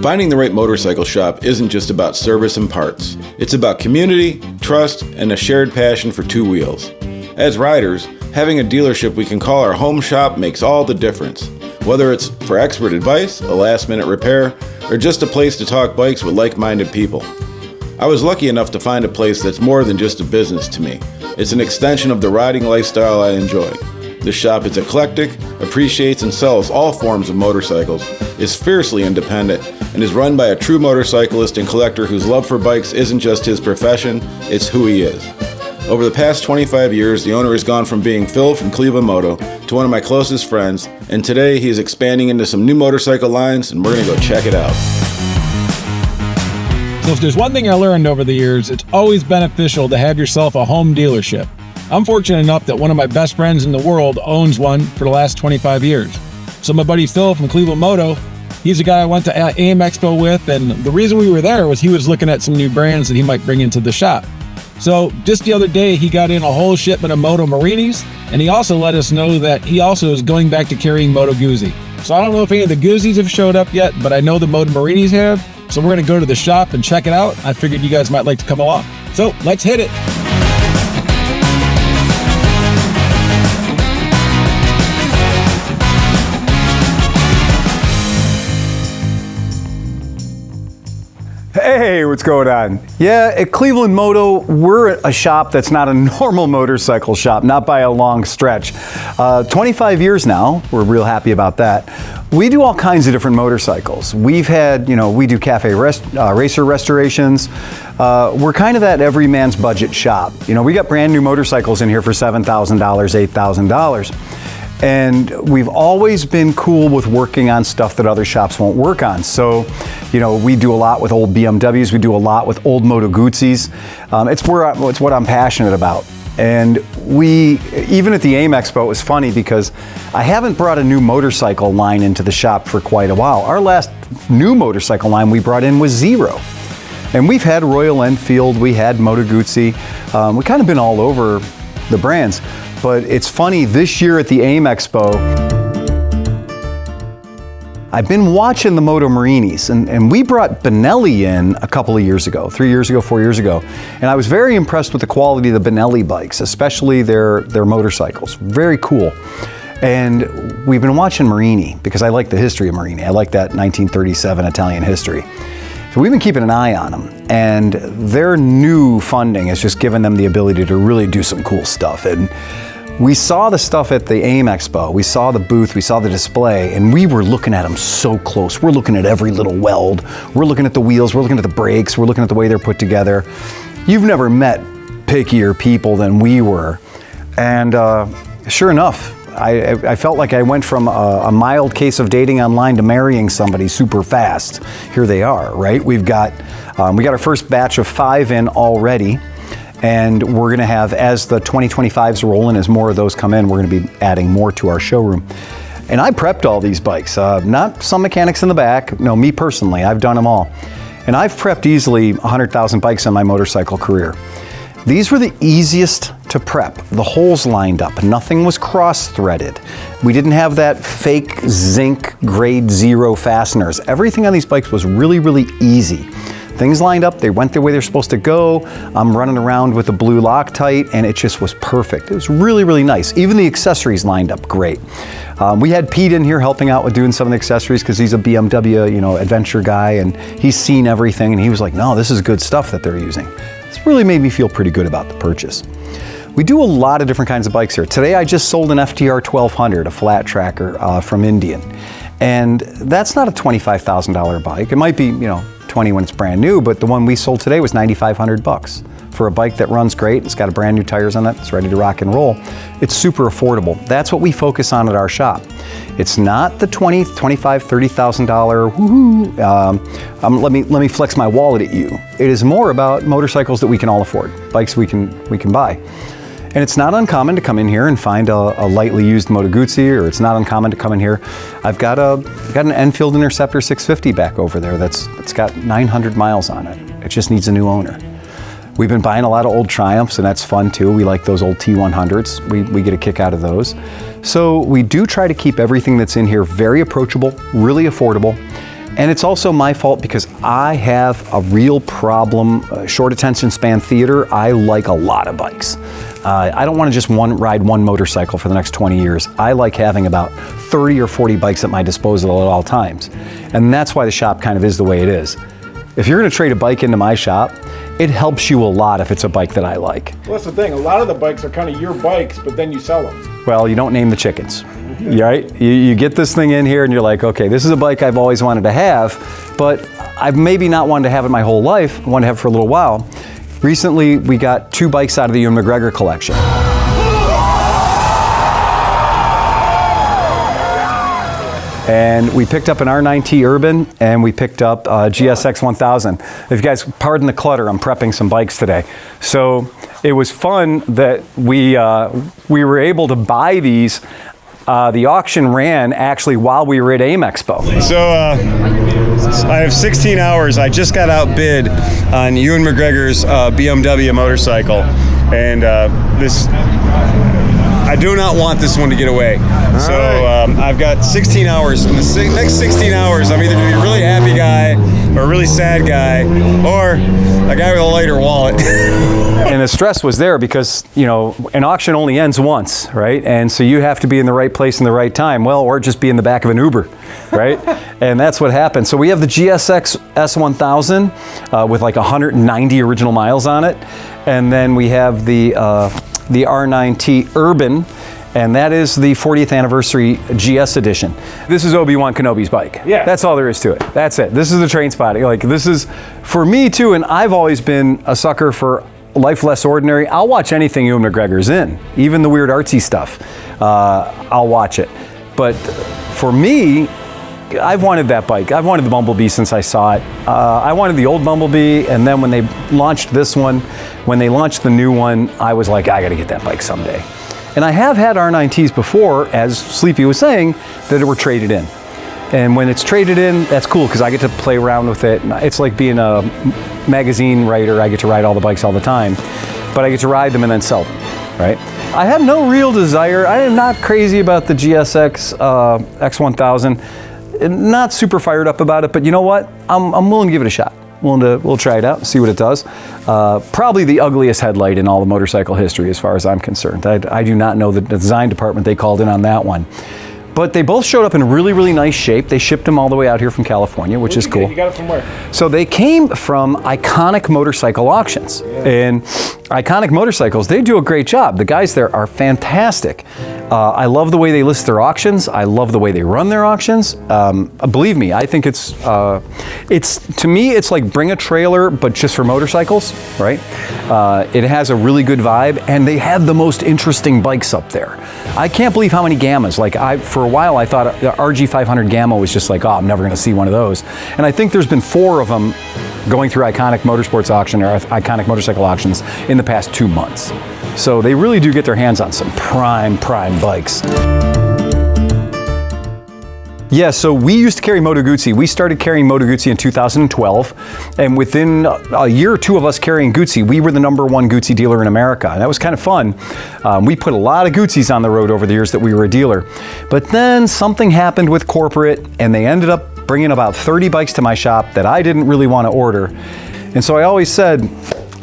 Finding the right motorcycle shop isn't just about service and parts. It's about community, trust, and a shared passion for two wheels. As riders, having a dealership we can call our home shop makes all the difference. Whether it's for expert advice, a last-minute repair, or just a place to talk bikes with like-minded people. I was lucky enough to find a place that's more than just a business to me. It's an extension of the riding lifestyle I enjoy. This shop is eclectic, appreciates and sells all forms of motorcycles, is fiercely independent, and is run by a true motorcyclist and collector whose love for bikes isn't just his profession, it's who he is. Over the past 25 years, the owner has gone from being Phil from ClevelandMoto to one of my closest friends, and today he is expanding into some new motorcycle lines, and we're going to go check it out. So if there's one thing I learned over the years, it's always beneficial to have yourself a home dealership. I'm fortunate enough that one of my best friends in the world owns one for the last 25 years. So my buddy Phil from ClevelandMoto, he's the guy I went to AM Expo with, and the reason we were there was he was looking at some new brands that he might bring into the shop. So just the other day, he got in a whole shipment of Moto Morinis, and he also let us know that he also is going back to carrying Moto Guzzi. So I don't know if any of the Guzzis have showed up yet, but I know the Moto Morinis have. So we're going to go to the shop and check it out. I figured you guys might like to come along. So let's hit it. Hey, what's going on? Yeah, at ClevelandMoto, we're a shop that's not a normal motorcycle shop, not by a long stretch. 25 years now, we're real happy about that. We do all kinds of different motorcycles. We've had, we do cafe racer restorations. We're kind of that every man's budget shop. We got brand new motorcycles in here for $7,000, $8,000. And we've always been cool with working on stuff that other shops won't work on. So, we do a lot with old BMWs, we do a lot with old Moto Guzzis. It's what I'm passionate about. And even at the AIM Expo, it was funny because I haven't brought a new motorcycle line into the shop for quite a while. Our last new motorcycle line we brought in was Zero. And we've had Royal Enfield, we had Moto Guzzi. We've kind of been all over the brands. But it's funny, this year at the AIM Expo, I've been watching the Moto Morinis, and we brought Benelli in a couple of years ago, 3 years ago, 4 years ago. And I was very impressed with the quality of the Benelli bikes, especially their motorcycles. Very cool. And we've been watching Morini because I like the history of Morini. I like that 1937 Italian history. So we've been keeping an eye on them, and their new funding has just given them the ability to really do some cool stuff. And we saw the stuff at the AIM Expo, we saw the booth, we saw the display, and we were looking at them so close. We're looking at every little weld, we're looking at the wheels, we're looking at the brakes, we're looking at the way they're put together. You've never met pickier people than we were. And sure enough, I felt like I went from a mild case of dating online to marrying somebody super fast. Here they are, right? We got our first batch of 5 in already. And we're going to have, as the 2025s roll in, as more of those come in, we're going to be adding more to our showroom. And I prepped all these bikes, not some mechanics in the back. No, me personally, I've done them all. And I've prepped easily 100,000 bikes in my motorcycle career. These were the easiest to prep. The holes lined up, nothing was cross-threaded. We didn't have that fake zinc grade 0 fasteners. Everything on these bikes was really, really easy. Things lined up, they went the way they're supposed to go. I'm running around with the blue Loctite, and it just was perfect. It was really, really nice. Even the accessories lined up great. We had Pete in here helping out with doing some of the accessories because he's a BMW, adventure guy, and he's seen everything, and he was like, no, this is good stuff that they're using. This really made me feel pretty good about the purchase. We do a lot of different kinds of bikes here. Today I just sold an FTR 1200, a flat tracker from Indian. And that's not a $25,000 bike. It might be, 20 when it's brand new, but the one we sold today was $9,500 for a bike that runs great. It's got brand new tires on it. It's ready to rock and roll. It's super affordable. That's what we focus on at our shop. It's not the $20,000, $25,000, $30,000 woohoo. Let me flex my wallet at you. It is more about motorcycles that we can all afford, bikes we can buy. And it's not uncommon to come in here and find a lightly used Moto Guzzi, or it's not uncommon to come in here. I've got an Enfield Interceptor 650 back over there that's got 900 miles on it. It just needs a new owner. We've been buying a lot of old Triumphs, and that's fun too. We like those old T100s. We get a kick out of those. So we do try to keep everything that's in here very approachable, really affordable. And it's also my fault because I have a real problem, short attention span theater. I like a lot of bikes. I don't want to just ride one motorcycle for the next 20 years. I like having about 30 or 40 bikes at my disposal at all times. And that's why the shop kind of is the way it is. If you're going to trade a bike into my shop, it helps you a lot if it's a bike that I like. Well, that's the thing. A lot of the bikes are kind of your bikes, but then you sell them. Well, you don't name the chickens, right? You get this thing in here and you're like, okay, this is a bike I've always wanted to have, but I've maybe not wanted to have it my whole life. I wanted to have it for a little while. Recently, we got 2 bikes out of the EWAN McGregor collection. And we picked up an R9T Urban, and we picked up a GSX 1000. If you guys pardon the clutter, I'm prepping some bikes today. So it was fun that we were able to buy these. The auction ran actually while we were at AIM Expo. So I have 16 hours. I just got outbid on EWAN McGregor's BMW motorcycle, and I do not want this one to get away. I've got 16 hours. In the next 16 hours, I'm either going to be a really happy guy or a really sad guy or a guy with a lighter wallet. And the stress was there because, you know, an auction only ends once, right? And so you have to be in the right place in the right time. Well, or just be in the back of an Uber, right? And that's what happened. So we have the GSX S1000 with like 190 original miles on it. And then we have the R9T Urban, and that is the 40th anniversary GS edition. This is Obi-Wan Kenobi's bike. Yeah. That's all there is to it. That's it. This is the train spotting. Like, this is, for me too, and I've always been a sucker for Life Less Ordinary. I'll watch anything EWAN McGregor's in, even the weird artsy stuff. I'll watch it. But for me, I've wanted that bike. I've wanted the Bumblebee since I saw it. I wanted the old Bumblebee, and then when they launched this one, when they launched the new one, I was like, I gotta get that bike someday. And I have had R9Ts before, as Sleepy was saying, that were traded in. And when it's traded in, that's cool because I get to play around with it. It's like being a magazine writer. I get to ride all the bikes all the time, but I get to ride them and then sell them, right? I had no real desire. I am not crazy about the GSX X1000. Not super fired up about it, but you know what? I'm willing to give it a shot. We'll try it out, see what it does. Probably the ugliest headlight in all the motorcycle history as far as I'm concerned. I do not know the design department they called in on that one. But they both showed up in really, really nice shape. They shipped them all the way out here from California, which is cool. You got it from where? So they came from Iconic Motorcycle Auctions. Yeah. And Iconic Motorcycles, they do a great job. The guys there are fantastic. I love the way they list their auctions. I love the way they run their auctions. Believe me, I think to me, it's like Bring a Trailer, but just for motorcycles, right? It has a really good vibe, and they have the most interesting bikes up there. I can't believe how many Gammas. Like, for a while, I thought the RG500 Gamma was just like, oh, I'm never going to see one of those. And I think there's been 4 of them going through Iconic Motorsports Auction or Iconic Motorcycle Auctions in the past 2 months. So they really do get their hands on some prime bikes. Yeah, so we used to carry Moto Guzzi. We started carrying Moto Guzzi in 2012, and within a year or 2 of us carrying Guzzi, we were the #1 Guzzi dealer in America, and that was kind of fun. We put a lot of Guzzis on the road over the years that we were a dealer, but then something happened with corporate, and they ended up bringing about 30 bikes to my shop that I didn't really want to order. And so I always said,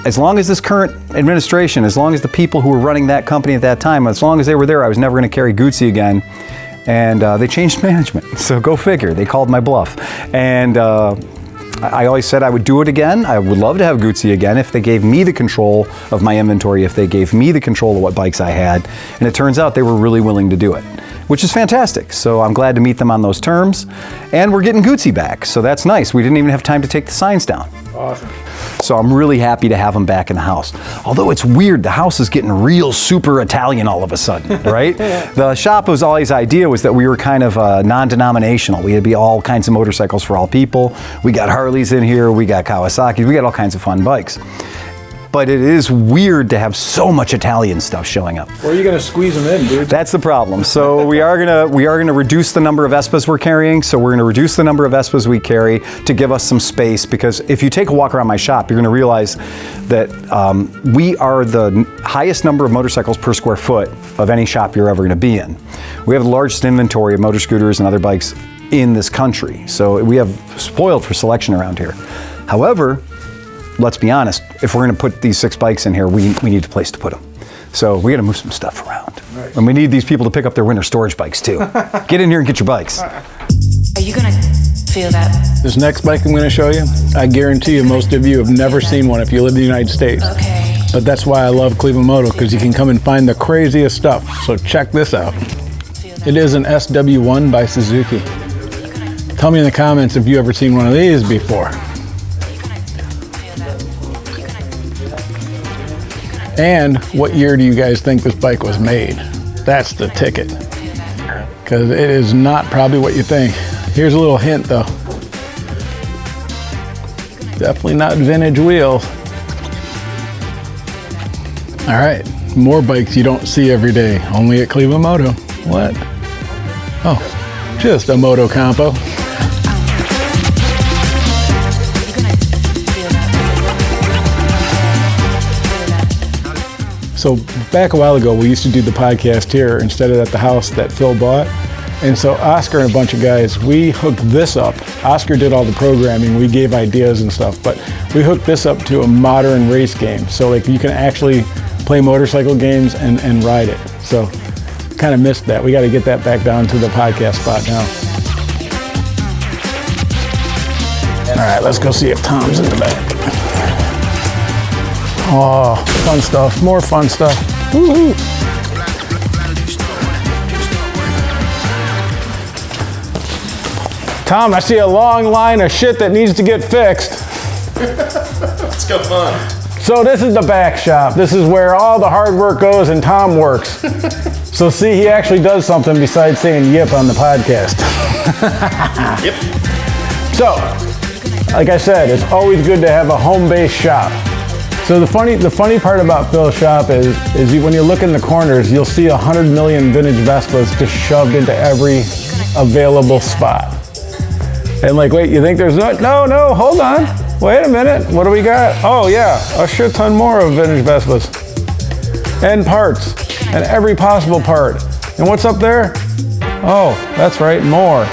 as long as this current administration, as long as the people who were running that company at that time, as long as they were there, I was never going to carry Guzzi again. And they changed management, so go figure. They called my bluff. And I always said I would do it again. I would love to have Guzzi again if they gave me the control of my inventory, if they gave me the control of what bikes I had. And it turns out they were really willing to do it, which is fantastic. So I'm glad to meet them on those terms. And we're getting Guzzi back, so that's nice. We didn't even have time to take the signs down. Awesome. So I'm really happy to have them back in the house. Although it's weird, the house is getting real super Italian all of a sudden, right? The shop was always idea was that we were kind of non-denominational. We'd be all kinds of motorcycles for all people. We got Harleys in here, we got Kawasaki's, we got all kinds of fun bikes. but it is weird to have so much Italian stuff showing up. Where are you going to squeeze them in, dude? That's the problem. So we are gonna reduce the number of Vespas we're carrying. So we're gonna reduce the number of Vespas we carry to give us some space, because if you take a walk around my shop, you're gonna realize that we are the highest number of motorcycles per square foot of any shop you're ever gonna be in. We have the largest inventory of motor scooters and other bikes in this country. So we have spoiled for selection around here. However, let's be honest, if we're gonna put these 6 bikes in here, we need a place to put them. So we gotta move some stuff around. Right. And we need these people to pick up their winter storage bikes too. Get in here and get your bikes. Are you gonna feel that? This next bike I'm gonna show you, I guarantee you most of you have never seen one if you live in the United States. Okay. But that's why I love ClevelandMoto, because you can come and find the craziest stuff. So check this out. It is an SW1 by Suzuki. Tell me in the comments if you ever seen one of these before. And what year do you guys think this bike was made? That's the ticket. Because it is not probably what you think. Here's a little hint though. Definitely not vintage wheels. All right, more bikes you don't see every day, only at ClevelandMoto. What? Oh, just a Moto compo. So back a while ago, we used to do the podcast here instead of at the house that Phil bought. And so Oscar and a bunch of guys, we hooked this up. Oscar did all the programming, we gave ideas and stuff, but we hooked this up to a modern race game. So like you can actually play motorcycle games and ride it. So kind of missed that. We got to get that back down to the podcast spot now. All right, let's go see if Tom's in the back. Oh, fun stuff, more fun stuff. Woo-hoo. Tom, I see a long line of shit that needs to get fixed. Let's go fun. So this is the back shop. This is where all the hard work goes and Tom works. So see, he actually does something besides saying yip on the podcast. Yep. So, like I said, it's always good to have a home-based shop. So the funny part about Phil's shop is when you look in the corners, you'll see 100 million vintage Vespas just shoved into every available spot. And like, wait, you think there's no, hold on. Wait a minute, what do we got? Oh yeah, a shit ton more of vintage Vespas. And parts, and every possible part. And what's up there? Oh, that's right, more.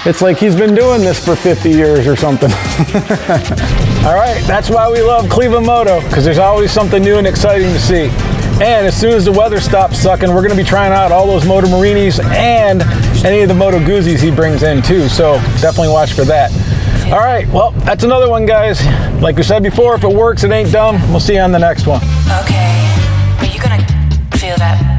It's like he's been doing this for 50 years or something. All right, that's why we love ClevelandMoto, because there's always something new and exciting to see. And as soon as the weather stops sucking, we're gonna be trying out all those Moto Morinis and any of the Moto Guzzis he brings in too, so definitely watch for that. All right, well, that's another one, guys. Like we said before, if it works, it ain't dumb. We'll see you on the next one. Okay. Are you gonna feel that?